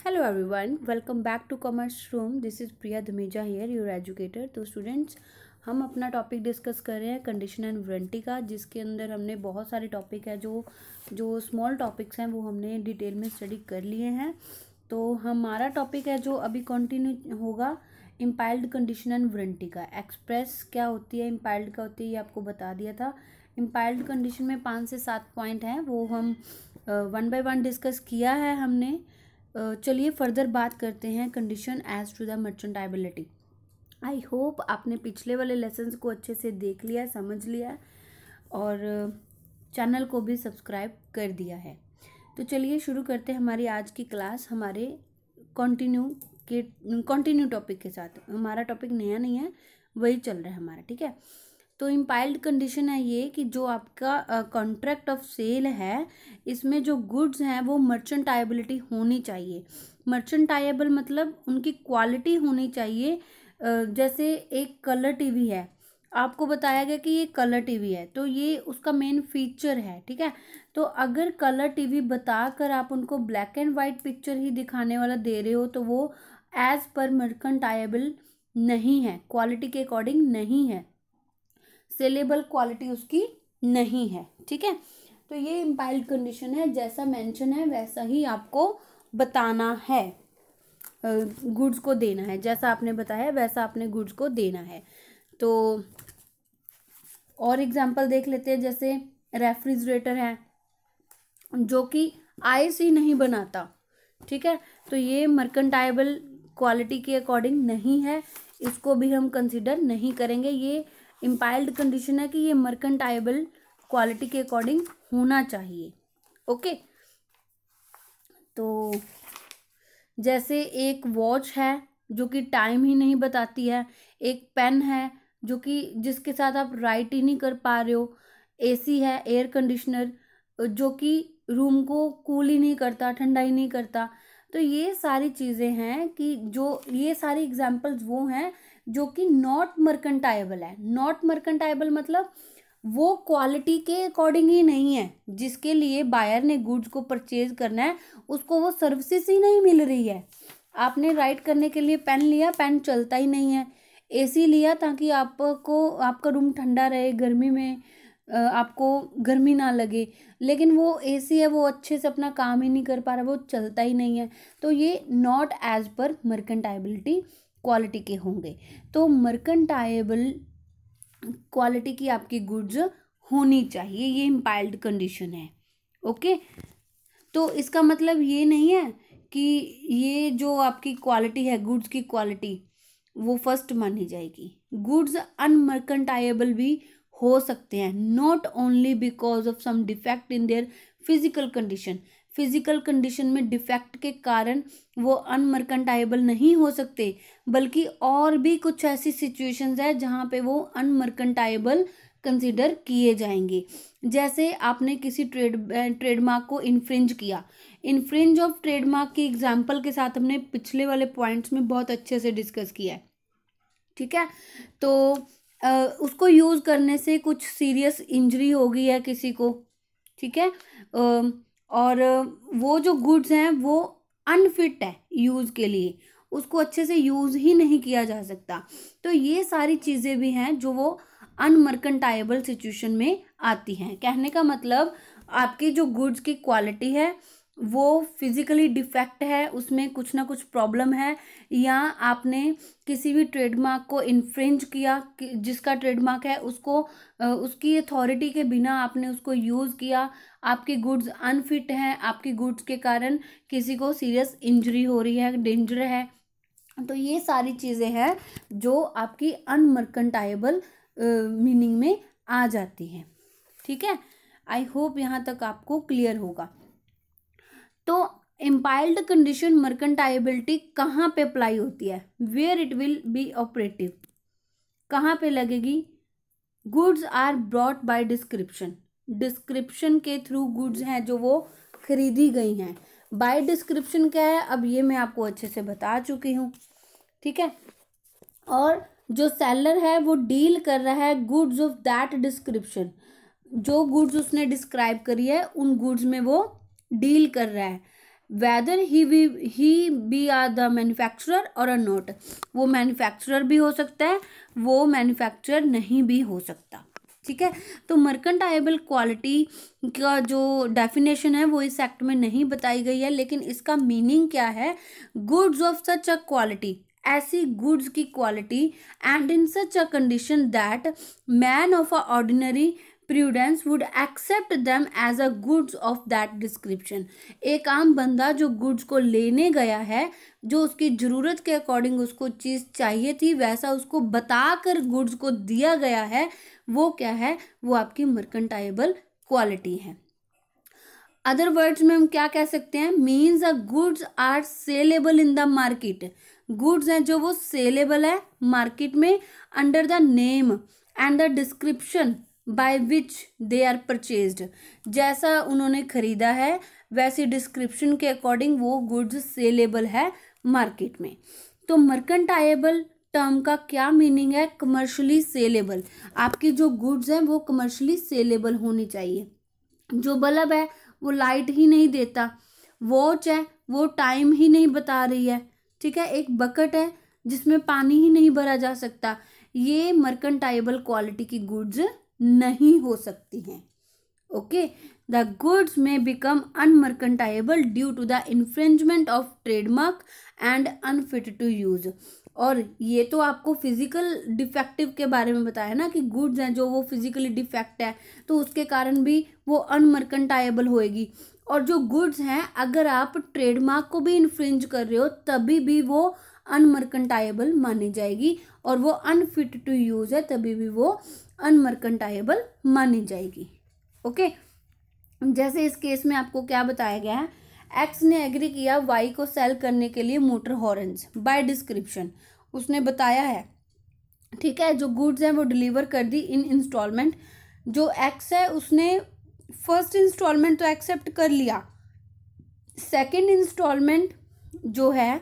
Hello everyone, welcome back to Commerce Room. This is Priya Dhameja here, your educator. तो students, हम अपना topic discuss कर रहे हैं कंडीशन एंड वारंटी का, जिसके अंदर हमने बहुत सारे टॉपिक है जो स्मॉल टॉपिक्स हैं वो हमने डिटेल में स्टडी कर लिए हैं। तो हमारा टॉपिक है जो अभी कंटिन्यू होगा इम्पाइल्ड कंडीशन एंड वारंटी का। एक्सप्रेस क्या होती है, इम्पाइल्ड क्या होती है, ये आपको बता दिया था। इम्पाइल्ड कंडीशन में 5 से 7 पॉइंट हैं, वो हम 1 बाय 1 डिस्कस किया है हमने। चलिए फर्दर बात करते हैं condition as to the merchantability. I hope आपने पिछले वाले लेसन्स को अच्छे से देख लिया, समझ लिया और चैनल को भी सब्सक्राइब कर दिया है। तो चलिए शुरू करते हैं हमारी आज की क्लास हमारे कंटिन्यू टॉपिक के साथ। हमारा टॉपिक नया नहीं है, वही चल रहा है हमारा, ठीक है। तो इम्पाइल्ड कंडीशन है ये कि जो आपका कॉन्ट्रैक्ट ऑफ सेल है, इसमें जो गुड्स हैं वो मर्चेंटाइबिलिटी होनी चाहिए। मर्चेंटाइबल मतलब उनकी क्वालिटी होनी चाहिए। जैसे एक कलर टीवी है, आपको बताया गया कि ये कलर टीवी है, तो ये उसका मेन फीचर है, ठीक है। तो अगर कलर टीवी बताकर आप उनको ब्लैक एंड वाइट पिक्चर ही दिखाने वाला दे रहे हो तो वो एज पर मर्चेंटाइबल नहीं है, क्वालिटी के अकॉर्डिंग नहीं है, सेलेबल क्वालिटी उसकी नहीं है, ठीक है। तो ये इम्पाइल्ड कंडीशन है, जैसा मेंशन है वैसा ही आपको बताना है, गुड्स को देना है, जैसा आपने बताया वैसा आपने गुड्स को देना है। तो और एग्जांपल देख लेते हैं, जैसे रेफ्रिजरेटर है जो कि आइस ही नहीं बनाता, ठीक है, तो ये मर्केंटाइबल क्वालिटी के अकॉर्डिंग नहीं है, इसको भी हम कंसिडर नहीं करेंगे। ये इम्पाइल्ड कंडीशन है कि ये मर्केंटाइबल क्वालिटी के अकॉर्डिंग होना चाहिए, ओके। तो जैसे एक वॉच है जो कि टाइम ही नहीं बताती है, एक पेन है जो कि जिसके साथ आप राइट ही नहीं कर पा रहे हो, एसी है, एयर कंडीशनर जो कि रूम को कूल ही नहीं करता, ठंडा ही नहीं करता। तो ये सारी चीज़ें हैं कि जो ये सारी एग्जांपल्स वो हैं जो कि नॉट मर्केंटाइबल है। नॉट मर्केंटाइबल मतलब वो क्वालिटी के अकॉर्डिंग ही नहीं है, जिसके लिए बायर ने गुड्स को परचेज करना है उसको वो सर्विसेज ही नहीं मिल रही है। आपने राइट करने के लिए पेन लिया, पेन चलता ही नहीं है। एसी लिया ताकि आपको आपका रूम ठंडा रहे, गर्मी में आपको गर्मी ना लगे, लेकिन वो एसी है वो अच्छे से अपना काम ही नहीं कर पा रहा, वो चलता ही नहीं है। तो ये नॉट एज पर मर्केंटाइबिलिटी क्वालिटी के होंगे। तो मर्केंटाइबल क्वालिटी की आपकी गुड्स होनी चाहिए, ये इम्पाइल्ड कंडीशन है, ओके। तो इसका मतलब ये नहीं है कि ये जो आपकी क्वालिटी है, गुड्स की क्वालिटी, वो फर्स्ट मानी जाएगी। गुड्स अनमर्केंटाइबल भी हो सकते हैं, not only because of some defect in their physical condition. Physical condition में डिफेक्ट के कारण वो अनमर्केंटाइबल नहीं हो सकते, बल्कि और भी कुछ ऐसी सिचुएशंस है जहाँ पे वो अनमर्केंटाइबल कंसिडर किए जाएंगे। जैसे आपने किसी ट्रेडमार्क को इन्फ्रिंज किया, इन्फ्रिंज ऑफ ट्रेडमार्क की एग्जांपल के साथ हमने पिछले वाले पॉइंट्स में बहुत अच्छे से डिस्कस किया है, ठीक है। तो उसको यूज़ करने से कुछ सीरियस इंजरी हो गई है किसी को, ठीक है, और वो जो गुड्स हैं वो अनफिट है यूज़ के लिए, उसको अच्छे से यूज़ ही नहीं किया जा सकता। तो ये सारी चीज़ें भी हैं जो वो अनमर्केंटाइबल सिचुएशन में आती हैं। कहने का मतलब आपकी जो गुड्स की क्वालिटी है वो फिजिकली डिफेक्ट है, उसमें कुछ ना कुछ प्रॉब्लम है, या आपने किसी भी ट्रेडमार्क को इन्फ्रिंज किया, जिसका ट्रेडमार्क है उसको उसकी अथॉरिटी के बिना आपने उसको यूज़ किया, आपकी गुड्स अनफिट हैं, आपकी गुड्स के कारण किसी को सीरियस इंजरी हो रही है, डेंजर है। तो ये सारी चीज़ें हैं जो आपकी अनमर्केंटाइबल मीनिंग में आ जाती हैं, ठीक है। आई होप यहाँ तक आपको क्लियर होगा। तो इम्पाइल्ड कंडीशन मर्केंटाइबिलिटी कहाँ पे अप्लाई होती है, where it will be operative, कहाँ पे लगेगी? Goods are brought by description, description के थ्रू गुड्स हैं जो वो खरीदी गई हैं। बाय डिस्क्रिप्शन क्या है, अब ये मैं आपको अच्छे से बता चुकी हूँ, ठीक है। और जो सेलर है वो डील कर रहा है गुड्स ऑफ दैट डिस्क्रिप्शन, जो गुड्स उसने डिस्क्राइब करी है उन गुड्स में वो डील कर रहा है। Whether he be or the manufacturer और अ नॉट, वो मैन्युफैक्चरर भी हो सकता है, वो मैन्युफैक्चरर नहीं भी हो सकता। ठीक है, तो मर्केंटाइलेबल क्वालिटी का जो डेफिनेशन है वो इस एक्ट में नहीं बताई गई है, लेकिन इसका मीनिंग क्या है, goods of such a quality, ऐसी गुड्स की quality, and in such a condition that man of a ordinary prudence would accept them as a goods of that description. एक आम बंदा जो गुड्स को लेने गया है, जो उसकी ज़रूरत के अकॉर्डिंग उसको चीज़ चाहिए थी वैसा उसको बताकर गुड्स को दिया गया है, वो क्या है, वो आपकी मर्केंटाइलेबल क्वालिटी है। अदर वर्ड्स में हम क्या कह सकते हैं, means a goods are saleable in the market, goods हैं जो वो सेलेबल है मार्केट में, under the name and the description by which they are purchased, जैसा उन्होंने खरीदा है वैसी डिस्क्रिप्शन के अकॉर्डिंग वो गुड्स सेलेबल है मार्केट में। तो मर्केंटाइलेबल टर्म का क्या मीनिंग है, कमर्शियली सेलेबल, आपकी जो गुड्स हैं वो कमर्शियली सेलेबल होनी चाहिए। जो बल्ब है वो लाइट ही नहीं देता, वॉच है वो टाइम ही नहीं बता रही है, ठीक है, एक बकेट है जिसमें पानी ही नहीं भरा जा सकता, ये मर्केंटाइलेबल क्वालिटी की गुड्स नहीं हो सकती हैं। ओके, द गुड्स में become unmerchantable due to the infringement of trademark and unfit to use. और ये तो आपको फिजिकल डिफेक्टिव के बारे में बताया ना कि गुड्स हैं जो वो फिजिकली डिफेक्ट है तो उसके कारण भी वो अनमर्केंटाइलेबल होएगी, और जो गुड्स हैं अगर आप ट्रेडमार्क को भी इन्फ्रिंज कर रहे हो तभी भी वो अनमर्केंटाइलेबल मानी जाएगी, और वो अनफिट टू यूज है तभी भी वो अनमर्केंटाइलेबल मानी जाएगी। ओके, जैसे इस केस में आपको क्या बताया गया है, एक्स ने एग्री किया वाई को सेल करने के लिए मोटर हॉर्न्स बाय डिस्क्रिप्शन, उसने बताया है, ठीक है, जो गुड्स हैं वो डिलीवर कर दी इन इंस्टॉलमेंट, जो एक्स है उसने फर्स्ट इंस्टॉलमेंट तो एक्सेप्ट कर लिया, सेकंड इंस्टॉलमेंट जो है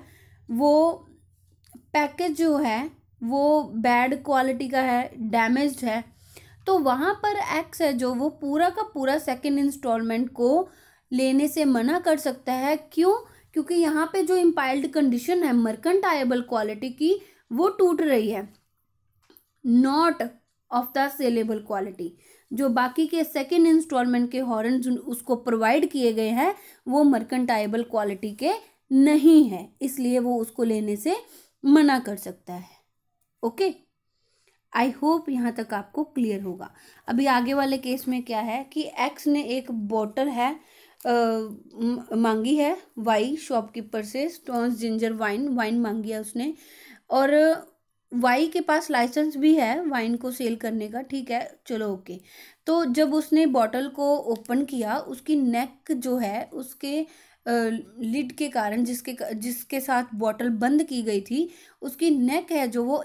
वो पैकेज जो है वो बैड क्वालिटी का है, डैमेज्ड है, तो वहाँ पर एक्स है जो वो पूरा का पूरा सेकंड इंस्टॉलमेंट को लेने से मना कर सकता है। क्यों? क्योंकि यहाँ पे जो इम्पाइल्ड कंडीशन है मर्केंटाइलेबल क्वालिटी की वो टूट रही है, not of the saleable quality. जो बाकी के सेकंड इंस्टॉलमेंट के हॉर्न्स उसको प्रोवाइड किए गए हैं वो मर्केंटाइलेबल क्वालिटी के नहीं है, इसलिए वो उसको लेने से मना कर सकता है। ओके, आई होप यहाँ तक आपको क्लियर होगा। अभी आगे वाले केस में क्या है कि एक्स ने एक बॉटल है मांगी है वाई शॉपकीपर से, स्टोन्स जिंजर वाइन मांगी है उसने, और वाई के पास लाइसेंस भी है वाइन को सेल करने का, ठीक है, चलो ओके। तो जब उसने बॉटल को ओपन किया उसकी नेक जो है उसके लिड के कारण जिसके साथ बॉटल बंद की गई थी उसकी नेक है जो वो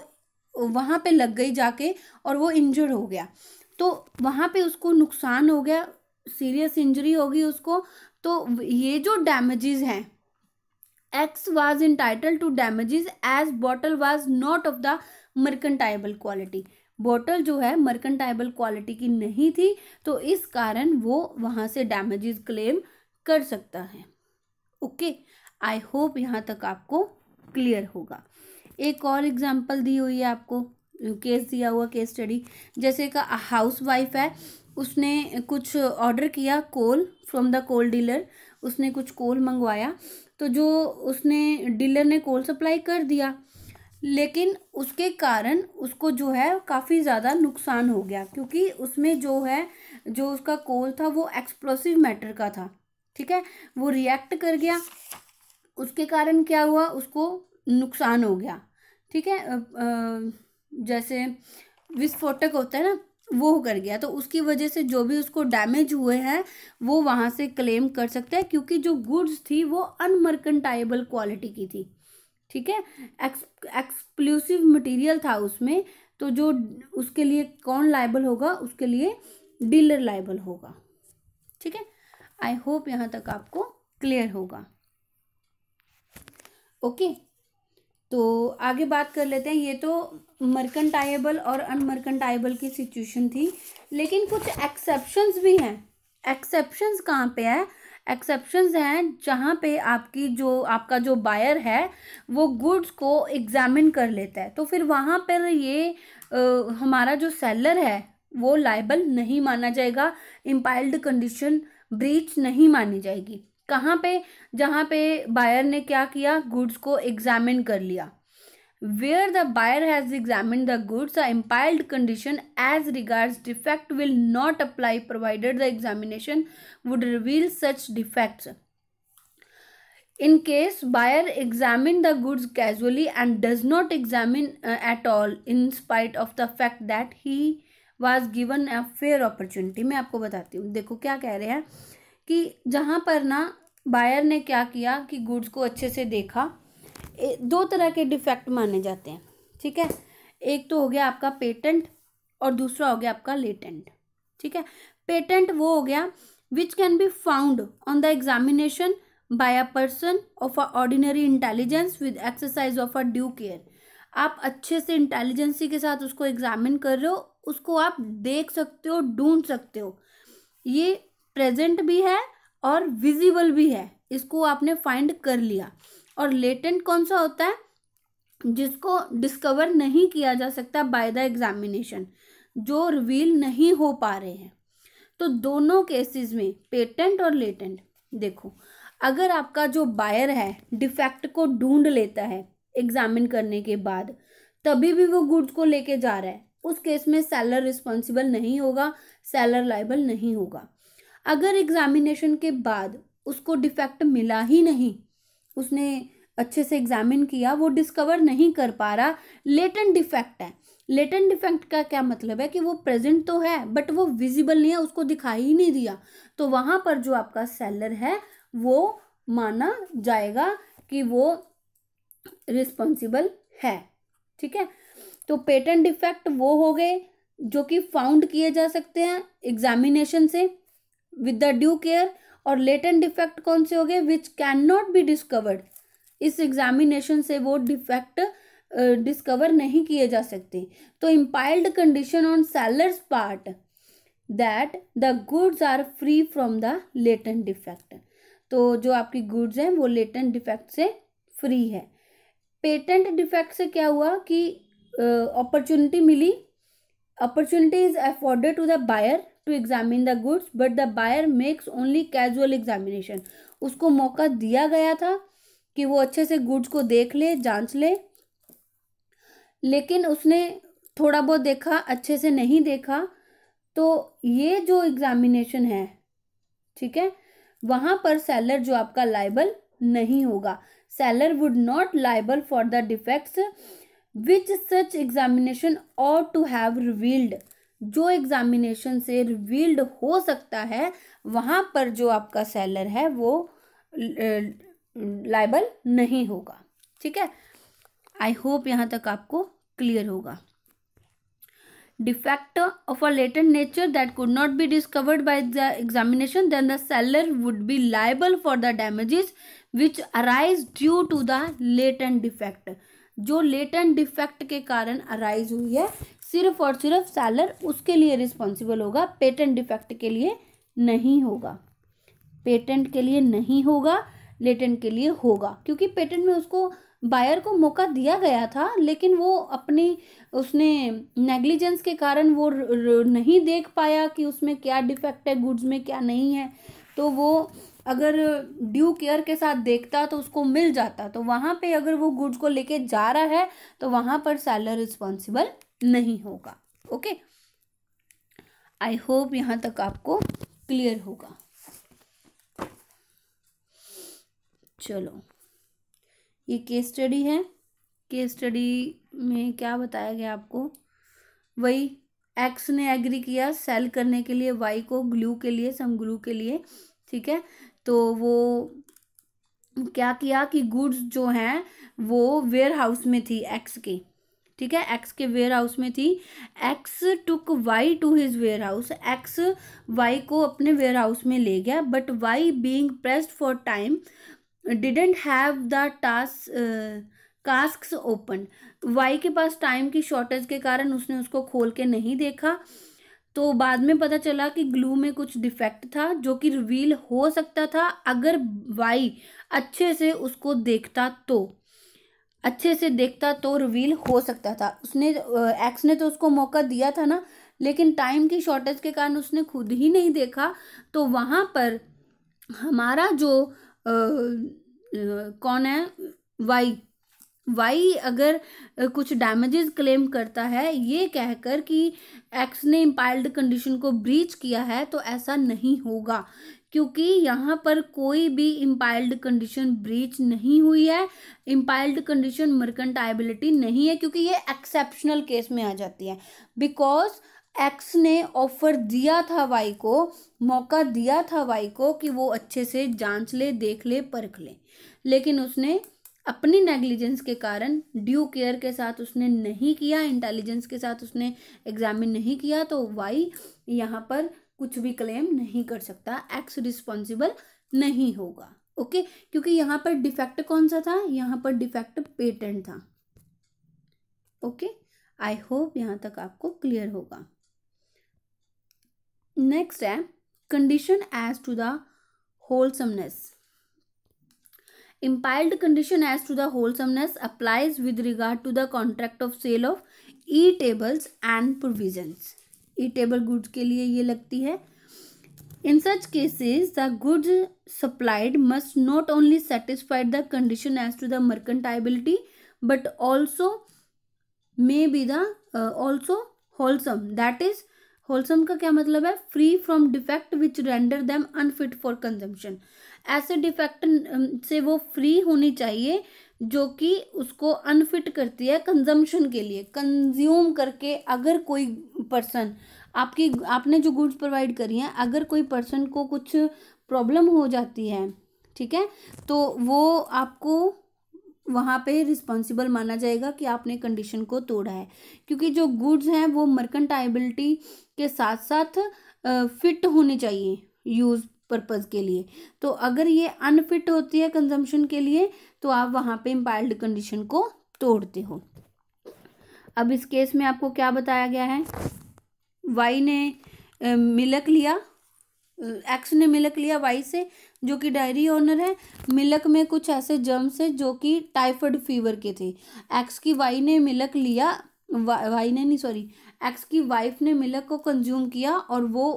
वहाँ पे लग गई जाके और वो इंजर्ड हो गया, तो वहाँ पे उसको नुकसान हो गया, सीरियस इंजरी होगी उसको। तो ये जो डैमेजेस हैं, X was entitle to damages as bottle was not of the merchantable quality, bottle जो है मर्केंटाइलेबल क्वालिटी की नहीं थी तो इस कारण वो वहाँ से डैमेजेस क्लेम कर सकता है। ओके, आई होप यहाँ तक आपको क्लियर होगा। एक और एग्जांपल दी हुई है आपको, केस दिया हुआ केस स्टडी, जैसे का हाउस वाइफ है, उसने कुछ ऑर्डर किया coal from the coal dealer, उसने कुछ कोल मंगवाया, तो जो उसने डीलर ने कोल सप्लाई कर दिया, लेकिन उसके कारण उसको जो है काफ़ी ज़्यादा नुकसान हो गया, क्योंकि उसमें जो है जो उसका कोल था वो एक्सप्लोसिव मैटर का था, ठीक है, वो रिएक्ट कर गया, उसके कारण क्या हुआ, उसको नुकसान हो गया, ठीक है, जैसे विस्फोटक होता है ना वो कर गया, तो उसकी वजह से जो भी उसको डैमेज हुए हैं वो वहाँ से क्लेम कर सकते हैं, क्योंकि जो गुड्स थी वो अनमर्केंटाइलेबल क्वालिटी की थी, ठीक है, एक्सप्लोसिव मटेरियल था उसमें, तो जो उसके लिए कौन लायबल होगा, उसके लिए डीलर लायबल होगा। ठीक है, आई होप यहाँ तक आपको क्लियर होगा। ओके, तो आगे बात कर लेते हैं। ये तो मर्केंटाइलेबल और अनमर्केंटाइलेबल की सिचुएशन थी, लेकिन कुछ एक्सेप्शंस भी हैं। एक्सेप्शंस कहाँ पे है? एक्सेप्शंस हैं जहाँ पे आपका जो बायर है वो गुड्स को एग्जामिन कर लेता है, तो फिर वहाँ पर ये हमारा जो सेलर है वो लायबल नहीं माना जाएगा, इम्पाइल्ड कंडीशन ब्रीच नहीं मानी जाएगी। कहाँ पे? जहाँ पे बायर ने क्या किया, गुड्स को एग्जामिन कर लिया। Where the buyer has examined the goods, the impiled condition as regards defect will not apply provided the examination would reveal such defects. In case buyer examined the goods casually and does not examine at all in spite of the fact that he was given a fair opportunity. मैं आपको बताती हूँ, देखो क्या कह रहे हैं कि जहाँ पर ना बायर ने क्या किया कि गुड्स को अच्छे से देखा, दो तरह के डिफेक्ट माने जाते हैं, ठीक है। एक तो हो गया आपका पेटेंट और दूसरा हो गया आपका लेटेंट, ठीक है। पेटेंट वो हो गया which can be found on the examination by a person of a ordinary intelligence with exercise of a due care. आप अच्छे से इंटेलिजेंसी के साथ उसको एग्जामिन कर रहे हो, उसको आप देख सकते हो, ढूंढ सकते हो, ये प्रेजेंट भी है और विजिबल भी है, इसको आपने फाइंड कर लिया। और लेटेंट कौन सा होता है? जिसको डिस्कवर नहीं किया जा सकता बाय द एग्जामिनेशन, जो रिवील नहीं हो पा रहे हैं। तो दोनों केसेस में पेटेंट और लेटेंट, देखो अगर आपका जो बायर है डिफेक्ट को ढूंढ लेता है एग्जामिन करने के बाद, तभी भी वो गुड्स को लेके जा रहा है, उस केस में सेलर रिस्पॉन्सिबल नहीं होगा, सेलर लायबल नहीं होगा। अगर एग्जामिनेशन के बाद उसको डिफेक्ट मिला ही नहीं, उसने अच्छे से एग्जामिन किया, वो डिस्कवर नहीं कर पा रहा, लेटेंट डिफेक्ट है। लेटेंट डिफेक्ट का क्या मतलब है कि वो प्रेजेंट तो है बट वो विजिबल नहीं है, उसको दिखाई ही नहीं दिया, तो वहां पर जो आपका सेलर है वो माना जाएगा कि वो रिस्पॉन्सिबल है, ठीक है। तो पेटेंट डिफेक्ट वो हो गए जो कि फाउंड किए जा सकते हैं एग्जामिनेशन से विद द ड्यू केयर, और लेटेंट डिफेक्ट कौन से हो गए? Which cannot be discovered, इस एग्जामिनेशन से वो डिफेक्ट डिस्कवर नहीं किए जा सकते। तो implied condition on seller's part that the goods are free from the latent defect, तो जो आपकी गुड्स हैं वो लेटेंट डिफेक्ट से फ्री है। पेटेंट डिफेक्ट से क्या हुआ कि अपॉर्चुनिटी मिली, opportunity is afforded to the buyer to examine the goods but the buyer makes only casual examination, उसको मौका दिया गया था कि वो अच्छे से गुड्स को देख ले, जांच ले, लेकिन उसने थोड़ा बहुत देखा, अच्छे से नहीं देखा। तो ये जो एग्जामिनेशन है, ठीक है, वहां पर सेलर जो आपका लायबल नहीं होगा, seller would not liable for the defects which such examination और टू हैव रिवील्ड, जो एग्जामिनेशन से रिवील्ड हो सकता है वहां पर जो आपका सेलर है वो लायबल नहीं होगा, ठीक है। आई होप यहाँ तक आपको क्लियर होगा। defect of a latent nature that could not be discovered by the examination, then the seller would be liable for the damages which arise due to the latent defect. जो latent defect के कारण arise हुई है, सिर्फ और सिर्फ seller उसके लिए रिस्पॉन्सिबल होगा, पेटेंट डिफेक्ट के लिए नहीं होगा। पेटेंट के लिए नहीं होगा, लेटेंट के लिए होगा, क्योंकि पेटेंट में उसको बायर को मौका दिया गया था, लेकिन वो उसने नेग्लिजेंस के कारण वो नहीं देख पाया कि उसमें क्या डिफेक्ट है, गुड्स में क्या नहीं है। तो वो अगर ड्यू केयर के साथ देखता तो उसको मिल जाता, तो वहाँ पे अगर वो गुड्स को लेके जा रहा है तो वहाँ पर सेलर रिस्पॉन्सिबल नहीं होगा। ओके, आई होप यहाँ तक आपको क्लियर होगा। चलो, ये केस स्टडी है। केस स्टडी में क्या बताया गया आपको? वही एक्स ने एग्री किया सेल करने के लिए वाई को ग्लू के लिए, सम ग्लू के लिए, ठीक है। तो वो क्या किया कि गुड्स जो हैं वो वेयर हाउस में थी एक्स के, ठीक है, एक्स के वेयर हाउस में थी। X took Y to his warehouse, X Y को अपने वेयर हाउस में ले गया, but Y being pressed for time didn't have the casks open. Y के पास टाइम की शॉर्टेज के कारण उसने उसको खोल के नहीं देखा, तो बाद में पता चला कि ग्लू में कुछ डिफेक्ट था जो कि रिवील हो सकता था अगर वाई अच्छे से उसको देखता तो रिवील हो सकता था। उसने एक्स ने तो उसको मौका दिया था ना, लेकिन टाइम की शॉर्टेज के कारण उसने खुद ही नहीं देखा। तो वहां पर हमारा जो कौन है, वाई अगर कुछ डैमेजेस क्लेम करता है ये कहकर कि एक्स ने इम्पायर्ड कंडीशन को ब्रीच किया है, तो ऐसा नहीं होगा, क्योंकि यहाँ पर कोई भी इम्पायर्ड कंडीशन ब्रीच नहीं हुई है। इम्पायर्ड कंडीशन मर्केंटाइबिलिटी नहीं है, क्योंकि ये एक्सेप्शनल केस में आ जाती है। बिकॉज एक्स ने ऑफर दिया था वाई को, मौका दिया था वाई को कि वो अच्छे से जांच ले, देख ले, परख ले, लेकिन उसने अपनी नेग्लिजेंस के कारण, ड्यू केयर के साथ उसने नहीं किया, इंटेलिजेंस के साथ उसने एग्जामिन नहीं किया, तो वाई यहाँ पर कुछ भी क्लेम नहीं कर सकता, एक्स रिस्पॉन्सिबल नहीं होगा। ओके, क्योंकि यहाँ पर डिफेक्ट कौन सा था, यहाँ पर डिफेक्ट पेटेंट था। ओके, आई होप यहाँ तक आपको क्लियर होगा। नेक्स्ट है condition as to the wholesomeness. Impiled condition as to the wholesomeness applies with regard to the contract of sale of E-tables and provisions. E-table goods के लिए ये लगती है। In such cases, the goods supplied must not only satisfy the condition as to the mercantility, but also may be the also wholesome. That is, wholesome का क्या मतलब है, free from defect which render them unfit for consumption. ऐसे defect से वो free होनी चाहिए जो कि उसको अनफिट करती है कंजम्पशन के लिए। कंज्यूम करके अगर कोई पर्सन आपने जो गुड्स प्रोवाइड करी हैं, अगर कोई पर्सन को कुछ प्रॉब्लम हो जाती है, ठीक है, तो वो आपको वहाँ पे रिस्पॉन्सिबल माना जाएगा कि आपने कंडीशन को तोड़ा है, क्योंकि जो गुड्स हैं वो मर्केंटाइबिलिटी के साथ साथ फिट होनी चाहिए यूज पर्पज के लिए। तो अगर ये अनफिट होती है कंजम्पशन के लिए, तो आप वहां पे इम्पायर्ड कंडीशन को तोड़ते हो। अब इस केस में आपको क्या बताया गया है, वाई ने मिल्क लिया, एक्स ने मिल्क लिया वाई से, जो कि डायरी ओनर है। मिल्क में कुछ ऐसे जर्म्स है जो कि टाइफाइड फीवर के थे। एक्स की वाई ने मिल्क लिया, एक्स की वाइफ ने मिल्क को कंज्यूम किया और वो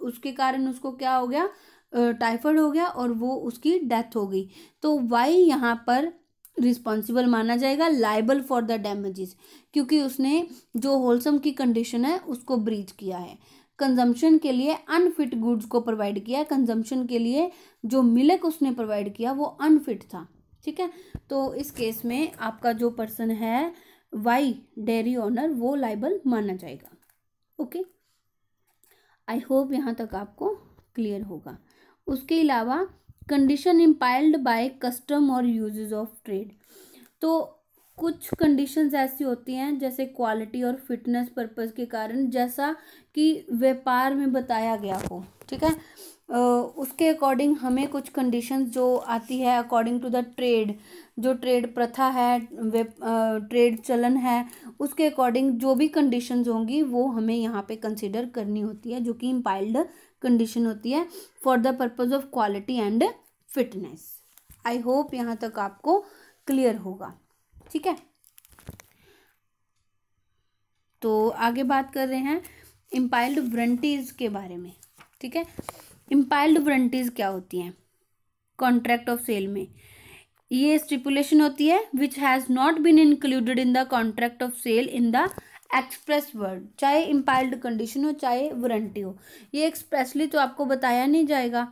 उसके कारण उसको क्या हो गया, टाइफाइड हो गया और वो उसकी डेथ हो गई। तो वाई यहाँ पर रिस्पॉन्सिबल माना जाएगा, लाइबल फॉर द डैमेजेस, क्योंकि उसने जो होलसम की कंडीशन है उसको ब्रीच किया है। कंजम्पशन के लिए अनफिट गुड्स को प्रोवाइड किया, कंजम्पशन के लिए जो मिल्क उसने प्रोवाइड किया वो अनफिट था। ठीक है, तो इस केस में आपका जो पर्सन है वाई डेयरी ओनर, वो लाइबल माना जाएगा। ओके, आई होप यहाँ तक आपको क्लियर होगा। उसके अलावा कंडीशन इम्पायर्ड बाय कस्टम और यूजेस ऑफ ट्रेड। तो कुछ कंडीशंस ऐसी होती हैं जैसे क्वालिटी और फिटनेस पर्पस के कारण, जैसा कि व्यापार में बताया गया हो, ठीक है, उसके अकॉर्डिंग हमें कुछ कंडीशंस जो आती है अकॉर्डिंग टू द ट्रेड, जो ट्रेड प्रथा है, ट्रेड चलन है, उसके अकॉर्डिंग जो भी कंडीशंस होंगी वो हमें यहाँ पे कंसिडर करनी होती है, जो कि इम्पायर्ड कंडीशन होती है for the purpose of quality and fitness. I hope यहाँ तक आपको क्लियर होगा। ठीक है, तो आगे बात कर रहे हैं इम्पायर्ड वारंटीज के बारे में। ठीक है, इम्पायर्ड वारंटीज क्या होती हैं कॉन्ट्रैक्ट ऑफ सेल में? ये स्टिपुलेशन होती है which has not been included in the contract of sale in the express word, चाहे इम्पायर्ड कंडीशन हो चाहे वारंटी हो। ये एक्सप्रेसली तो आपको बताया नहीं जाएगा,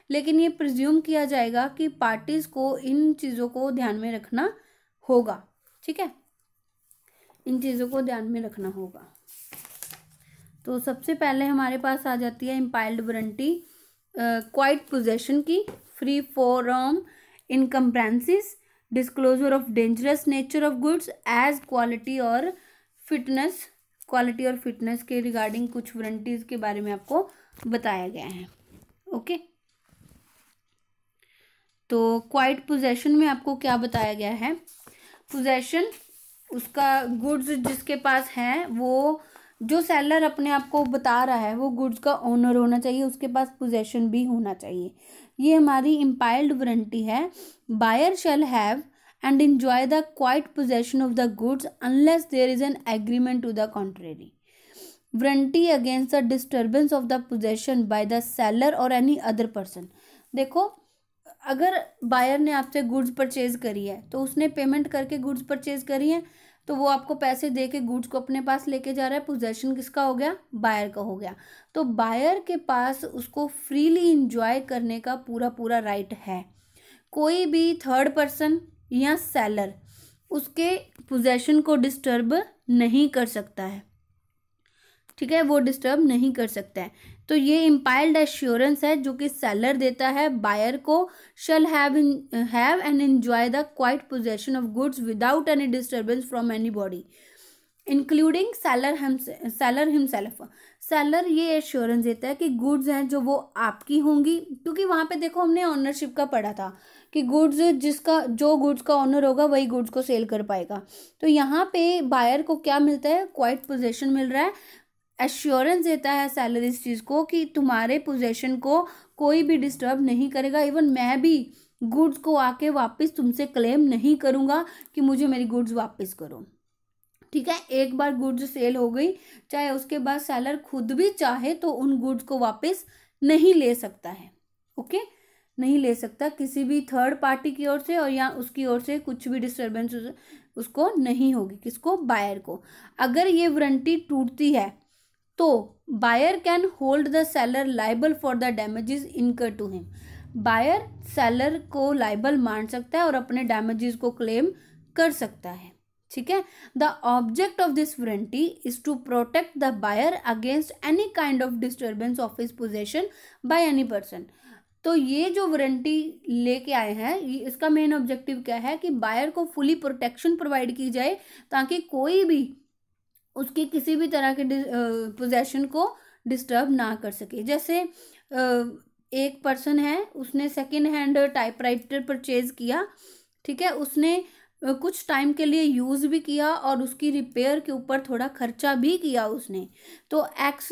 लेकिन ये प्रिज्यूम किया जाएगा कि पार्टीज को इन चीज़ों को ध्यान में रखना होगा। ठीक है, इन चीज़ों को ध्यान में रखना होगा। तो सबसे पहले हमारे पास आ जाती है इम्पायर्ड वारंटी क्वाइट पोजेशन की, free from encumbrances, disclosure of dangerous nature of goods as quality और फिटनेस के रिगार्डिंग कुछ वारंटीज के बारे में आपको बताया गया है। ओके, तो क्वाइट पोजेशन में आपको क्या बताया गया है? पोजेशन, उसका गुड्स जिसके पास है वो जो सेलर अपने आप को बता रहा है वो गुड्स का ओनर होना चाहिए, उसके पास पोजेशन भी होना चाहिए। ये हमारी इम्पाइल्ड वारंटी है। Buyer shall have and enjoy the quiet possession of the goods unless there is an agreement to the contrary. Warranty against the disturbance of the possession by the seller और any other person. देखो, अगर buyer ने आपसे goods purchase करी है तो उसने payment करके गुड्स परचेज करी है, तो वो आपको पैसे दे के गुड्स को अपने पास लेके जा रहा है, पोजेशन किसका हो गया? बायर का हो गया। तो बायर के पास उसको फ्रीली इंजॉय करने का पूरा पूरा राइट है। कोई भी थर्ड पर्सन या सेलर उसके पोजेशन को डिस्टर्ब नहीं कर सकता है, ठीक है, वो डिस्टर्ब नहीं कर सकता है। तो ये इम्पाइल्ड एश्योरेंस है जो कि सेलर देता है बायर को, शैल have and enjoy the quiet possession of goods without any disturbance from any body including seller himself. Seller ये एश्योरेंस देता है कि गुड्स हैं जो वो आपकी होंगी, क्योंकि वहाँ पे देखो हमने ऑनरशिप का पढ़ा था कि गुड्स जो गुड्स का ऑनर होगा वही गुड्स को सेल कर पाएगा। तो यहाँ पे बायर को क्या मिलता है? क्वाइट पोजेशन मिल रहा है। एश्योरेंस देता है सेलर इस चीज़ को कि तुम्हारे पोजेशन को कोई भी डिस्टर्ब नहीं करेगा, इवन मैं भी गुड्स को आके वापस तुमसे क्लेम नहीं करूँगा कि मुझे मेरी गुड्स वापस करो, ठीक है। एक बार गुड्स सेल हो गई, चाहे उसके बाद सेलर खुद भी चाहे तो उन गुड्स को वापस नहीं ले सकता है, ओके, नहीं ले सकता किसी भी थर्ड पार्टी की ओर से, और या उसकी ओर से कुछ भी डिस्टर्बेंस उसको नहीं होगी। किसको? बायर को। अगर ये वारंटी टूटती है तो buyer can hold the seller liable for the damages incur to him. Buyer seller को लाइबल मान सकता है और अपने डैमेजेस को क्लेम कर सकता है, ठीक है। The object of this warranty is to protect the buyer against any kind of disturbance of his possession by any person. तो ये जो वारंटी लेके आए हैं, इसका मेन ऑब्जेक्टिव क्या है कि बायर को फुली प्रोटेक्शन प्रोवाइड की जाए ताकि कोई भी उसकी किसी भी तरह के पोजेशन को डिस्टर्ब ना कर सके। जैसे एक पर्सन है, उसने सेकेंड हैंड टाइपराइटर परचेज किया, ठीक है, उसने कुछ टाइम के लिए यूज़ भी किया और उसकी रिपेयर के ऊपर थोड़ा खर्चा भी किया उसने। तो एक्स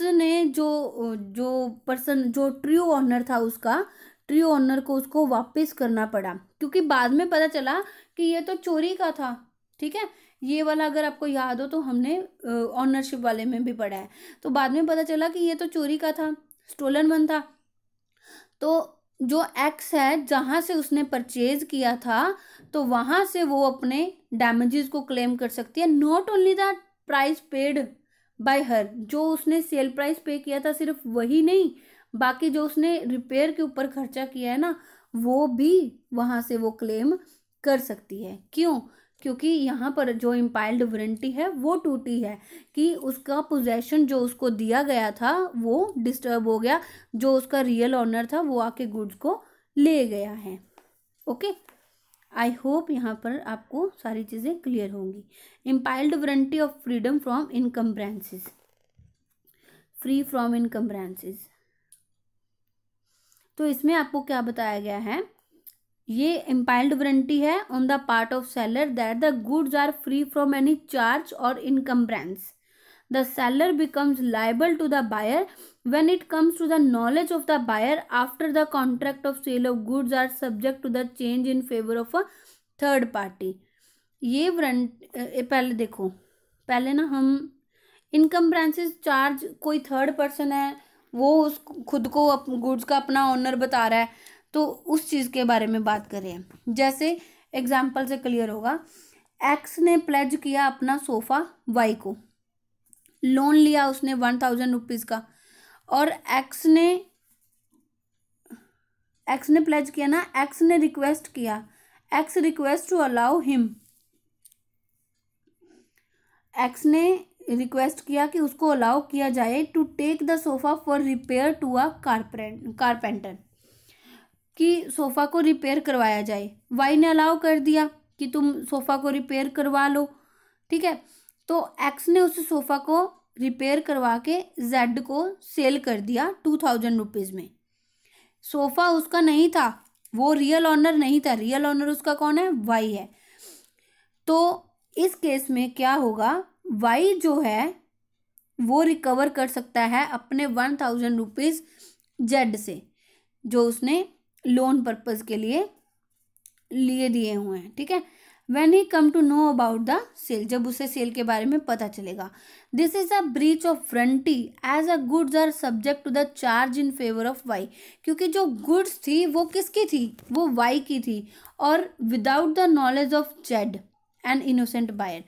ने जो पर्सन जो ट्रू ओनर था उसका, ट्रू ओनर को उसको वापस करना पड़ा, क्योंकि बाद में पता चला कि ये तो चोरी का था, ठीक है। ये वाला अगर आपको याद हो तो हमने ऑनरशिप वाले में भी पढ़ा है। तो बाद में पता चला कि ये तो चोरी का था, स्टोलन वन था। तो जो एक्स है जहाँ से उसने परचेज किया था, तो वहाँ से वो अपने डैमेजेस को क्लेम कर सकती है। Not only the price paid by हर, जो उसने सेल प्राइस पे किया था सिर्फ वही नहीं, बाकी जो उसने रिपेयर के ऊपर खर्चा किया है ना, वो भी वहाँ से वो क्लेम कर सकती है। क्यों? क्योंकि यहाँ पर जो इम्पाइल्ड वारंटी है वो टूटी है कि उसका पोजेशन जो उसको दिया गया था वो डिस्टर्ब हो गया, जो उसका रियल ऑनर था वो आके गुड्स को ले गया है, ओके। आई होप यहाँ पर आपको सारी चीज़ें क्लियर होंगी। Implied warranty of freedom from encumbrances, free from encumbrances. तो इसमें आपको क्या बताया गया है? ये इम्पाइल्ड वारंटी है on the part of seller that the goods are free from any charge और encumbrance. The seller becomes liable to the buyer when it comes to the knowledge of the buyer after the contract of sale of goods are subject to the change in favor of a third party। ये पहले देखो, पहले ना हम इनकम्ब्रेंसेस charge, कोई third person है वो उस खुद को गुड्स का अपना ऑनर बता रहा है, तो उस चीज़ के बारे में बात करें। जैसे एग्जाम्पल से क्लियर होगा, एक्स ने प्लेज किया अपना सोफ़ा वाई को, लोन लिया उसने 1000 रुपीज़ का, और एक्स ने प्लेज किया ना, एक्स ने रिक्वेस्ट किया, X request to allow him, X ने रिक्वेस्ट किया कि उसको अलाउ किया जाए to take the sofa for repair to a carpenter, कि सोफ़ा को रिपेयर करवाया जाए। वाई ने अलाउ कर दिया कि तुम सोफ़ा को रिपेयर करवा लो, ठीक है। तो एक्स ने उस सोफ़ा को रिपेयर करवा के जेड को सेल कर दिया 2000 रुपीज़ में। सोफ़ा उसका नहीं था, वो रियल ऑनर नहीं था, रियल ऑनर उसका कौन है? वाई है। तो इस केस में क्या होगा, वाई जो है वो रिकवर कर सकता है अपने 1000 रुपीज़ जेड से, जो उसने लोन पर्पज के लिए दिए हुए हैं, ठीक है। When he come to know about the sale, जब उसे सेल के बारे में पता चलेगा। This is a breach of warranty as a goods are subject to the charge in favor of Y, क्योंकि जो goods थी वो किसकी थी, वो Y की थी, और without the knowledge of Z an innocent buyer,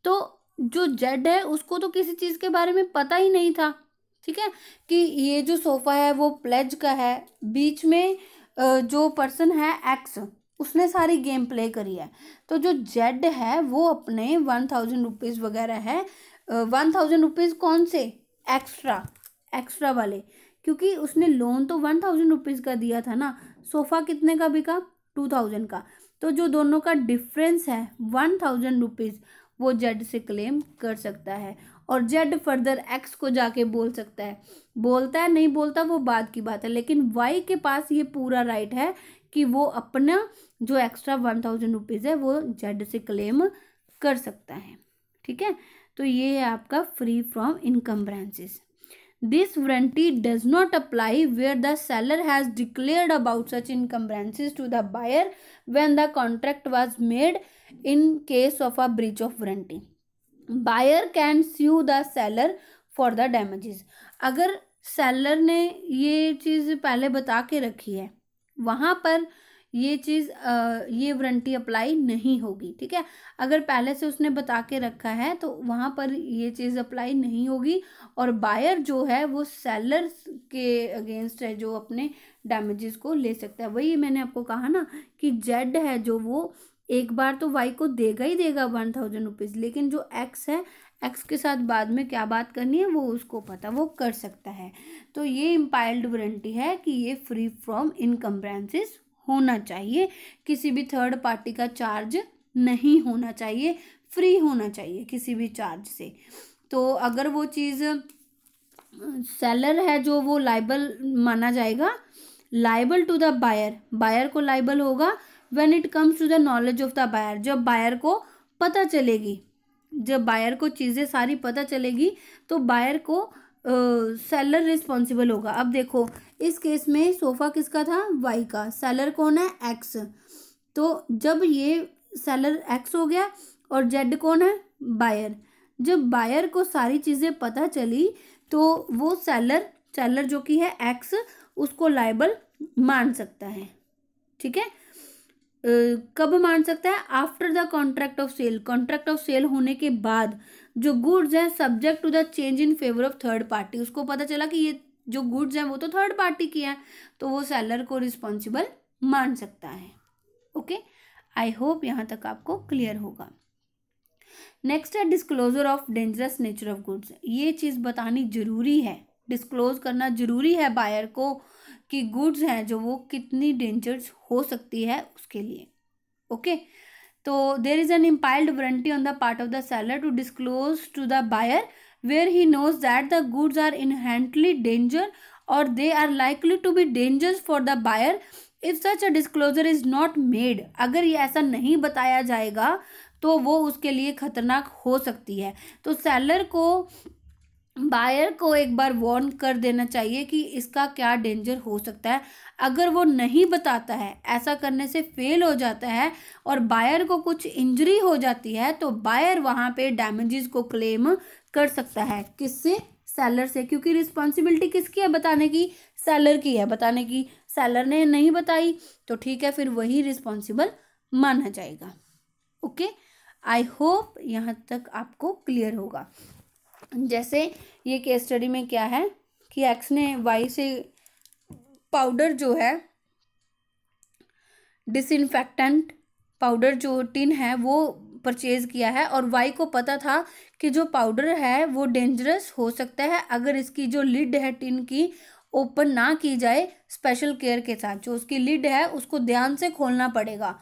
तो जो Z है उसको तो किसी चीज़ के बारे में पता ही नहीं था, ठीक है, कि ये जो सोफ़ा है वो प्लेज का है। बीच में जो पर्सन है एक्स, उसने सारी गेम प्ले करी है, तो जो जेड है वो अपने 1000 रुपीज़ वगैरह है, 1000 रुपीज़ कौन से, एक्स्ट्रा वाले, क्योंकि उसने लोन तो 1000 रुपीज़ का दिया था ना, सोफ़ा कितने का बिका, 2000 का, तो जो दोनों का डिफरेंस है 1000 रुपीज़ वो जेड से क्लेम कर सकता है, और जेड फर्दर एक्स को जाके बोल सकता है, बोलता है नहीं बोलता वो बात की बात है, लेकिन वाई के पास ये पूरा राइट है कि वो अपना जो एक्स्ट्रा 1000 रुपीज़ है वो जेड से क्लेम कर सकता है, ठीक है। तो ये है आपका free from encumbrances. This warranty does not apply where the seller has declared about such encumbrances to the buyer when the contract was made in case of a breach of warranty. Buyer can sue the seller for the damages. अगर seller ने ये चीज़ पहले बता के रखी है, वहाँ पर ये चीज़ ये वारंटी अप्लाई नहीं होगी, ठीक है। अगर पहले से उसने बता के रखा है तो वहाँ पर ये चीज़ अप्लाई नहीं होगी, और बायर जो है वो सेलर के अगेंस्ट है जो अपने डैमेजेस को ले सकता है। वही मैंने आपको कहा ना कि जेड है जो वो एक बार तो वाई को देगा ही देगा 1000 रुपीज़, लेकिन जो एक्स है, एक्स के साथ बाद में क्या बात करनी है वो उसको पता, वो कर सकता है। तो ये इम्पायर्ड वारंटी है कि ये फ्री फ्रॉम इनकम्ब्रेंसेस होना चाहिए, किसी भी थर्ड पार्टी का चार्ज नहीं होना चाहिए, फ्री होना चाहिए किसी भी चार्ज से। तो अगर वो चीज़ सेलर है जो वो लाइबल माना जाएगा, liable to the buyer, buyer को लाइबल होगा when it comes to the knowledge of the buyer, जब बायर को पता चलेगी, जब बायर को चीज़ें सारी पता चलेगी तो बायर को सेलर रिस्पॉन्सिबल होगा। अब देखो इस केस में सोफ़ा किसका था, वाई का, सेलर कौन है, एक्स, तो जब ये सेलर एक्स हो गया और जेड कौन है, बायर, जब बायर को सारी चीज़ें पता चली तो वो सेलर जो कि है एक्स, उसको लायबल मान सकता है, ठीक है। कब मान सकता है, after the contract of sale, contract of sale होने के बाद जो गुड्स हैं subject to the change in favour of third party, उसको पता चला कि ये जो गुड्स हैं वो तो थर्ड पार्टी की हैं, तो वो सेलर को रिस्पॉन्सिबल मान सकता है। ओके, आई होप यहाँ तक आपको क्लियर होगा। नेक्स्ट है disclosure of dangerous nature of goods. ये चीज़ बतानी जरूरी है, डिस्क्लोज करना जरूरी है बायर को कि गुड्स हैं जो वो कितनी डेंजरस हो सकती है उसके लिए। ओके, तो there is an implied warranty on the part of the seller to disclose to the buyer where he knows that the goods are inherently danger और they are likely to be dangerous for the buyer if such a disclosure is not made. अगर ये ऐसा नहीं बताया जाएगा तो वो उसके लिए खतरनाक हो सकती है। तो सेलर को बायर को एक बार वार्न कर देना चाहिए कि इसका क्या डेंजर हो सकता है। अगर वो नहीं बताता है, ऐसा करने से फेल हो जाता है और बायर को कुछ इंजरी हो जाती है, तो बायर वहाँ पे डैमेजेस को क्लेम कर सकता है। किससे, सेलर से, क्योंकि रिस्पॉन्सिबिलिटी किसकी है बताने की, सेलर की है बताने की। सेलर ने नहीं बताई तो ठीक है, फिर वही रिस्पॉन्सिबल माना जाएगा। ओके, आई होप यहाँ तक आपको क्लियर होगा। जैसे ये केस स्टडी में क्या है कि एक्स ने वाई से पाउडर जो है, डिसइंफेक्टेंट पाउडर जो टिन है वो परचेज किया है, और वाई को पता था कि जो पाउडर है वो डेंजरस हो सकता है अगर इसकी जो लिड है टिन की ओपन ना की जाए स्पेशल केयर के साथ। जो उसकी लिड है उसको ध्यान से खोलना पड़ेगा।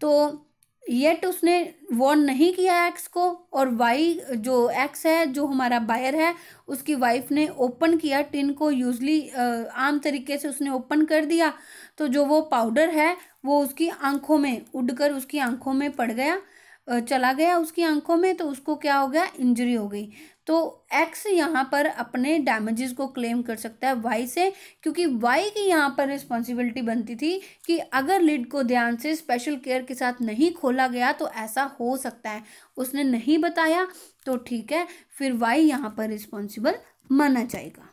तो येट उसने वार्न नहीं किया एक्स को, और वाई जो एक्स है जो हमारा बायर है उसकी वाइफ ने ओपन किया टिन को, यूजली आम तरीके से उसने ओपन कर दिया, तो जो वो पाउडर है वो उसकी आंखों में उड़कर उसकी आंखों में पड़ गया, चला गया उसकी आंखों में, तो उसको क्या हो गया, इंजरी हो गई। तो एक्स यहाँ पर अपने डैमेजेस को क्लेम कर सकता है वाई से, क्योंकि वाई की यहाँ पर रिस्पॉन्सिबिलिटी बनती थी कि अगर लिड को ध्यान से स्पेशल केयर के साथ नहीं खोला गया तो ऐसा हो सकता है, उसने नहीं बताया तो ठीक है, फिर वाई यहाँ पर रिस्पॉन्सिबल माना जाएगा।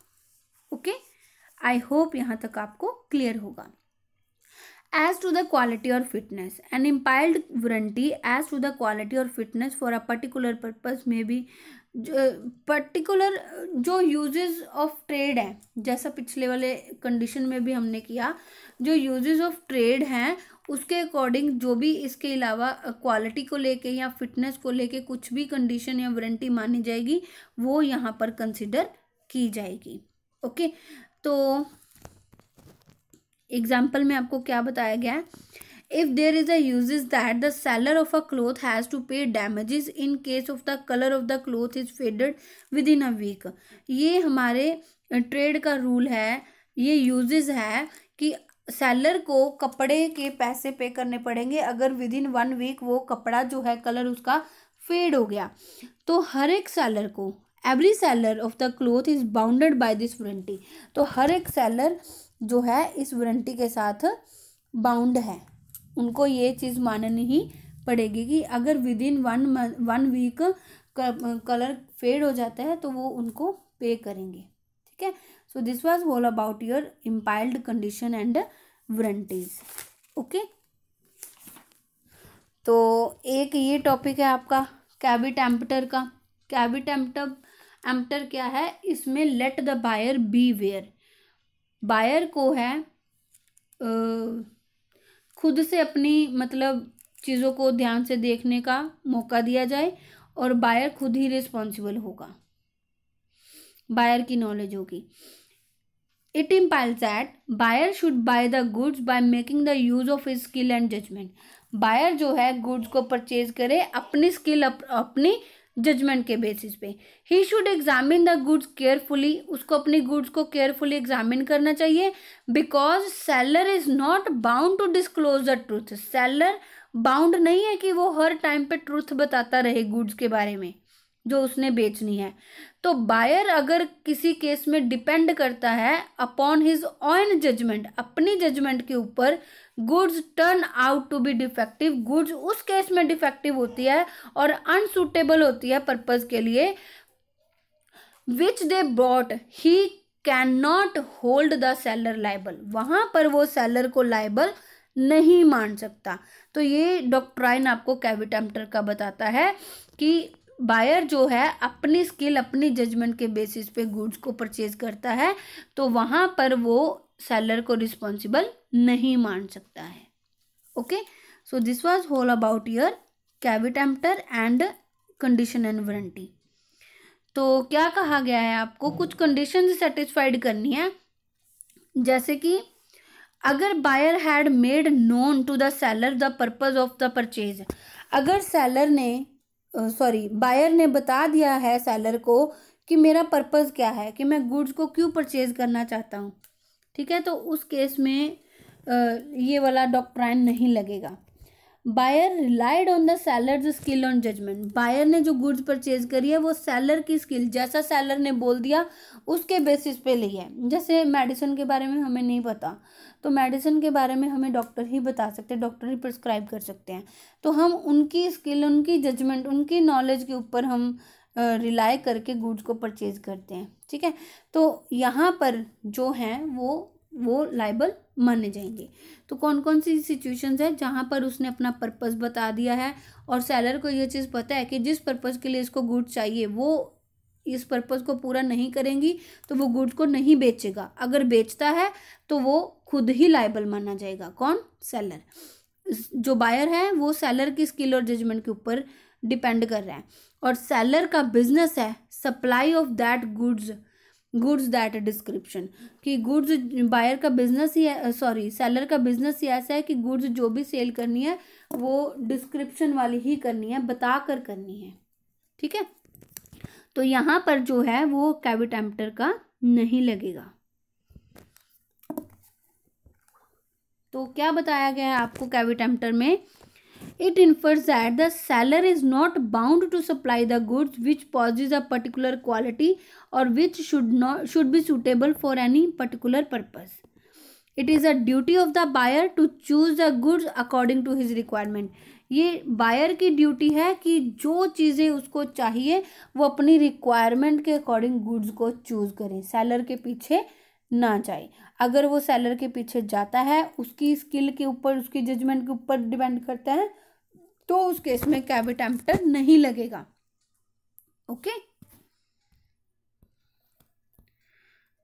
ओके, आई होप यहाँ तक आपको क्लियर होगा। As to the quality or fitness, an impaired warranty as to the quality or fitness for a particular purpose may be particular जो यूजेस ऑफ ट्रेड है, जैसा पिछले वाले कंडीशन में भी हमने किया, जो यूजेस ऑफ ट्रेड हैं उसके अकॉर्डिंग जो भी इसके अलावा क्वालिटी को लेके या फिटनेस को लेके कुछ भी कंडीशन या वारंटी मानी जाएगी वो यहाँ पर कंसिडर की जाएगी। ओके, तो एग्जाम्पल में आपको क्या बताया गया है, if there is a usages that the seller of a cloth has to pay damages in case of the colour of the cloth is faded within a week. ये हमारे trade का rule है, ये uses है कि seller को कपड़े के पैसे पे करने पड़ेंगे अगर विद इन 1 वीक वो कपड़ा जो है कलर उसका फेड हो गया। तो हर एक सेलर को, every seller of the cloth is bounded by this warranty, तो हर एक सेलर जो है इस वारंटी के साथ बाउंड है, उनको ये चीज़ माननी ही पड़ेगी कि अगर within 1 week colour fade हो जाता है तो वो उनको पे करेंगे। ठीक है, so this was all about your implied condition and warranties. Okay, तो एक ये टॉपिक है आपका कैविट एम्पटर का। कैविट एम्पटर क्या है, इसमें let the buyer beware, buyer को है खुद से अपनी मतलब चीज़ों को ध्यान से देखने का मौका दिया जाए और बायर खुद ही रिस्पॉन्सिबल होगा, बायर की नॉलेज होगी। It implies that buyer should buy the goods by making the use of his skill and judgment. Buyer जो है गुड्स को परचेज करे अपनी स्किल अपनी जजमेंट के बेसिस पे। He should examine the goods carefully, उसको अपनी गुड्स को केयरफुली एग्जामिन करना चाहिए, because seller is not bound to disclose the truth. Seller bound नहीं है कि वो हर टाइम पे ट्रूथ बताता रहे गुड्स के बारे में जो उसने बेचनी है। तो बायर अगर किसी केस में डिपेंड करता है अपॉन हिज ऑन जजमेंट, अपनी जजमेंट के ऊपर, goods turn out to be defective, goods उस केस में डिफेक्टिव होती है और अनसुटेबल होती है पर्पस के लिए, which they brought, he can not hold the seller liable, वहां पर वो सेलर को लाइबल नहीं मान सकता। तो ये डॉक्ट्राइन आपको कैविट एम्पटर का बताता है कि बायर जो है अपनी स्किल अपनी जजमेंट के बेसिस पे गुड्स को परचेज करता है तो वहां पर वो सेलर को रिस्पॉन्सिबल नहीं मान सकता है। Okay, so this was all about your caveat emptor and condition and warranty. तो क्या कहा गया है, आपको कुछ कंडीशन सेटिस्फाइड करनी है, जैसे कि अगर buyer had made known to the seller the purpose of the purchase, अगर सेलर ने बायर ने बता दिया है सेलर को कि मेरा पर्पस क्या है, कि मैं गुड्स को क्यों परचेज करना चाहता हूँ, ठीक है, तो उस केस में ये वाला डॉक्ट्राइन नहीं लगेगा। Buyer relied on the seller's skill on judgement, buyer ने जो गुड्स परचेज करी है वो सेलर की स्किल, जैसा सेलर ने बोल दिया उसके बेसिस पे ली है। जैसे मेडिसिन के बारे में हमें नहीं पता तो मेडिसिन के बारे में हमें डॉक्टर ही बता सकते हैं, डॉक्टर ही प्रिस्क्राइब कर सकते हैं, तो हम उनकी स्किल, उनकी जजमेंट, उनकी नॉलेज के ऊपर हम रिलाई करके गुड्स को परचेज करते हैं। ठीक है, तो यहाँ पर जो हैं वो लाइबल माने जाएंगे। तो कौन कौन सी सिचुएशंस है जहाँ पर उसने अपना पर्पस बता दिया है और सेलर को ये चीज़ पता है कि जिस पर्पस के लिए इसको गुड्स चाहिए वो इस पर्पस को पूरा नहीं करेंगी तो वो गुड्स को नहीं बेचेगा, अगर बेचता है तो वो खुद ही लाइबल माना जाएगा। कौन? सेलर। जो बायर है वो सेलर की स्किल और जजमेंट के ऊपर डिपेंड कर रहा है और सेलर का बिजनेस है supply of that goods that description, कि गुड्स बायर का बिजनेस ही है, सेलर का बिजनेस ही ऐसा है कि गुड्स जो भी सेल करनी है वो डिस्क्रिप्शन वाली ही करनी है, बता कर करनी है। ठीक है, तो यहाँ पर जो है वो कैविट एम्पटर का नहीं लगेगा। तो क्या बताया गया है आपको कैविट एम्पटर में It infers that the seller is not bound to supply the goods which possess a particular quality or which should be suitable for any particular purpose. It is a duty of the buyer to choose the goods according to his requirement. ये buyer की duty है कि जो चीज़ें उसको चाहिए वो अपनी रिक्वायरमेंट के अकॉर्डिंग गुड्स को चूज करें, सेलर के पीछे ना जाए. अगर वो सेलर के पीछे जाता है, उसकी स्किल के ऊपर, उसकी जजमेंट के ऊपर डिपेंड करता है, तो उस केस में कैविटेम्पटर नहीं लगेगा. ओके,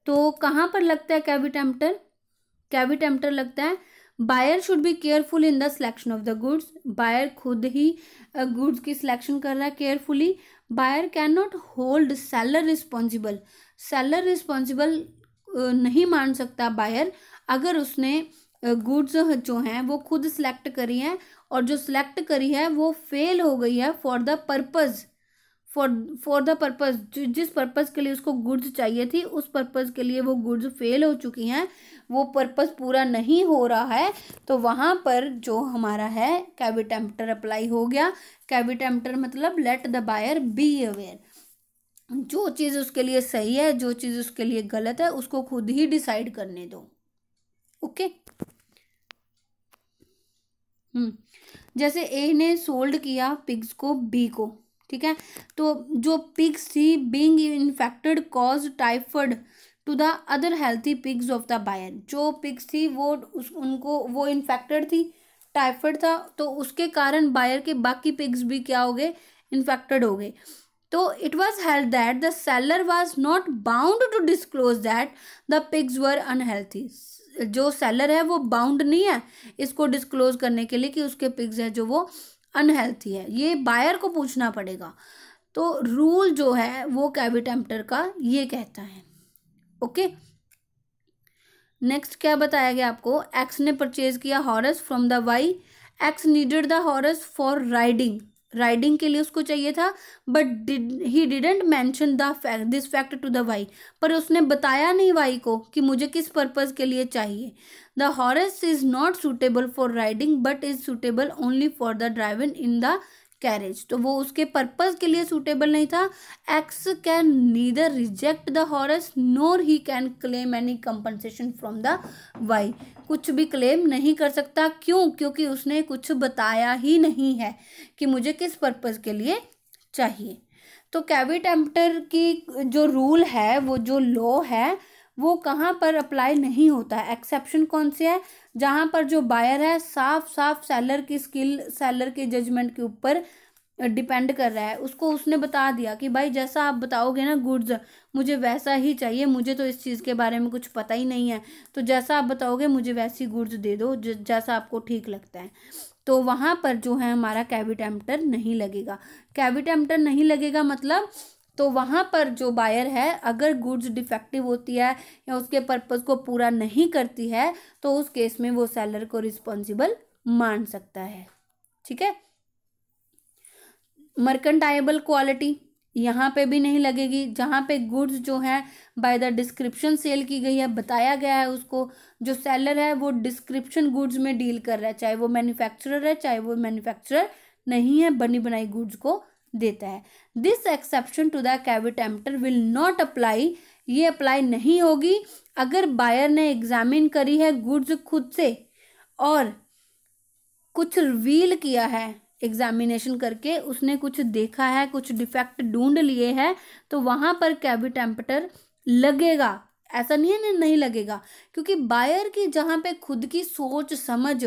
तो कहाँ पर लगता है कैविटेम्पटर? कैविटेम्पटर लगता है buyer should be careful in the selection of the goods. Buyer खुद ही गुड्स की सिलेक्शन कर रहा है carefully. Buyer can not hold seller responsible. Seller responsible नहीं मान सकता बायर अगर उसने गुड्स जो हैं वो खुद सिलेक्ट करी हैं और जो सिलेक्ट करी है वो फेल हो गई है for the purpose, for the purpose, जिस पर्पज़ के लिए उसको गुड्स चाहिए थी उस पर्पज़ के लिए वो गुड्स फेल हो चुकी हैं, वो पर्पज़ पूरा नहीं हो रहा है, तो वहाँ पर जो हमारा है कैविटेम्पटर अप्लाई हो गया. कैविटेम्पटर मतलब let the buyer be aware. जो चीज़ उसके लिए सही है, जो चीज़ उसके लिए गलत है, उसको खुद ही डिसाइड करने दो. ओके. जैसे ए ने सोल्ड किया पिग्स को बी को, ठीक है, तो जो पिग्स थी being infected cause typhoid to the other healthy pigs of the buyer. जो पिग्स थी वो उनको वो इन्फेक्टेड थी, टाइफाइड था, तो उसके कारण बायर के बाकी पिग्स भी क्या हो गए, इन्फेक्टेड हो गए. तो it was held that the seller was not bound to disclose that the pigs were unhealthy. जो सेलर है वो बाउंड नहीं है इसको डिस्क्लोज करने के लिए कि उसके पिग्स है जो वो अनहेल्थी है, ये बायर को पूछना पड़ेगा. तो रूल जो है वो कैविटेम्पटर का ये कहता है. ओके, नेक्स्ट क्या बताया गया आपको? एक्स ने परचेज किया horse from the Y. X needed the horse for riding. Riding के लिए उसको चाहिए था, but he didn't mention this fact to the Y. पर उसने बताया नहीं वाई को कि मुझे किस पर्पज के लिए चाहिए. The horse is not suitable for riding but is suitable only for the driving in the carriage. तो वो उसके पर्पज के लिए सूटेबल नहीं था. X can neither reject the horse nor he can claim any compensation from the Y. कुछ भी claim नहीं कर सकता. क्यों? क्योंकि उसने कुछ बताया ही नहीं है कि मुझे किस पर्पज के लिए चाहिए. तो कैविटेम्पटर की जो रूल है, वो जो लॉ है, वो कहाँ पर अप्लाई नहीं होता है. एक्सेप्शन कौन से है? जहाँ पर जो बायर है साफ साफ सेलर की स्किल, सेलर के जजमेंट के ऊपर डिपेंड कर रहा है. उसको उसने बता दिया कि भाई जैसा आप बताओगे ना गुड्स, मुझे वैसा ही चाहिए, मुझे तो इस चीज़ के बारे में कुछ पता ही नहीं है, तो जैसा आप बताओगे मुझे वैसी गुड्स दे दो जैसा आपको ठीक लगता है. तो वहाँ पर जो है हमारा कैविटेम्पटर नहीं लगेगा. कैविटेम्पटर नहीं लगेगा मतलब तो वहाँ पर जो बायर है अगर गुड्स डिफेक्टिव होती है या उसके पर्पस को पूरा नहीं करती है तो उस केस में वो सेलर को रिस्पॉन्सिबल मान सकता है. ठीक है. मर्केंटाइबल क्वालिटी यहाँ पे भी नहीं लगेगी. जहाँ पे गुड्स जो है बाय द डिस्क्रिप्शन सेल की गई है, बताया गया है उसको, जो सेलर है वो डिस्क्रिप्शन गुड्स में डील कर रहा है, चाहे वो मैन्युफैक्चरर है चाहे वो मैन्युफैक्चरर नहीं है, बनी बनाई गुड्स को देता है. This exception to the caveat emptor will not apply. ये अप्लाई नहीं होगी अगर बायर ने एग्जामिन करी है गुड्स खुद से और कुछ रिवील किया है, एग्जामिनेशन करके उसने कुछ देखा है, कुछ डिफेक्ट ढूंढ लिए हैं, तो वहां पर कैविटेम्पटर लगेगा. ऐसा नहीं है नहीं लगेगा, क्योंकि बायर की जहां पे खुद की सोच समझ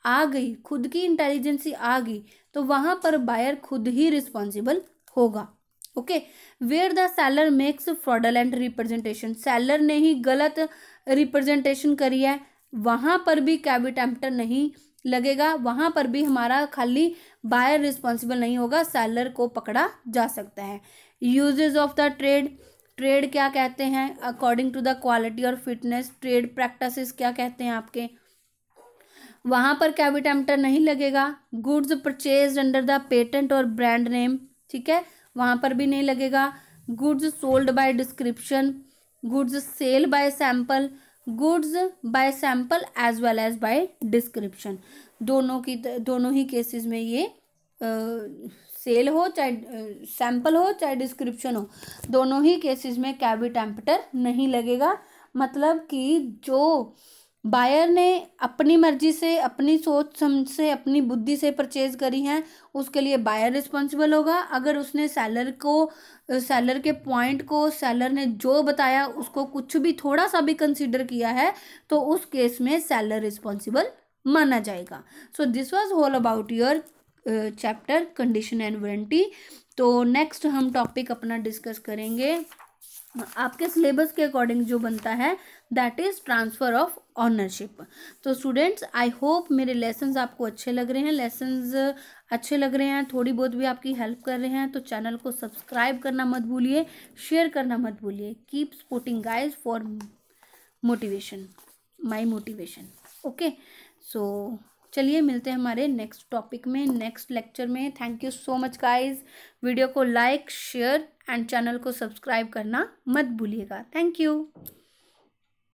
आ गई, खुद की इंटेलिजेंसी आ गई, तो वहां पर बायर खुद ही रिस्पॉन्सिबल होगा. Okay. Where the seller makes fraudulent representation, seller ने ही गलत रिप्रेजेंटेशन करी है, वहां पर भी कैविटेम्पटर नहीं लगेगा. वहां पर भी हमारा खाली बायर रिस्पॉन्सिबल नहीं होगा, सेलर को पकड़ा जा सकता है. Usages of the trade, trade क्या कहते हैं अकॉर्डिंग टू द क्वालिटी और फिटनेस, ट्रेड प्रैक्टिसेस क्या कहते हैं आपके, वहां पर कैविटेम्पटर नहीं लगेगा. Goods purchase under the patent और ब्रांड नेम, ठीक है, वहां पर भी नहीं लगेगा. Goods sold by description, goods sale by sample, goods by sample as well as by description. दोनों ही केसेस में ये सेल हो चाहे सैंपल हो चाहे डिस्क्रिप्शन हो, दोनों ही केसेस में कैविट एम्पटर नहीं लगेगा। मतलब कि जो बायर ने अपनी मर्जी से, अपनी सोच समझ से, अपनी बुद्धि से परचेज करी हैं, उसके लिए बायर रिस्पॉन्सिबल होगा। अगर उसने सेलर के पॉइंट को, सेलर ने जो बताया उसको कुछ भी थोड़ा सा भी कंसीडर किया है, तो उस केस में सेलर रिस्पॉन्सिबल माना जाएगा। सो this was all about your chapter condition and warranty. तो नेक्स्ट हम टॉपिक अपना डिस्कस करेंगे आपके सिलेबस के अकॉर्डिंग जो बनता है, that is transfer of ownership. तो स्टूडेंट्स, आई होप मेरे लेसन्स आपको अच्छे लग रहे हैं, थोड़ी बहुत भी आपकी हेल्प कर रहे हैं, तो चैनल को सब्सक्राइब करना मत भूलिए, शेयर करना मत भूलिए। Keep supporting guys for my motivation. Okay, so चलिए मिलते हैं हमारे नेक्स्ट टॉपिक में, नेक्स्ट लेक्चर में। Thank you so much guys. Video को लाइक, शेयर एंड चैनल को सब्सक्राइब करना मत भूलिएगा। Thank you.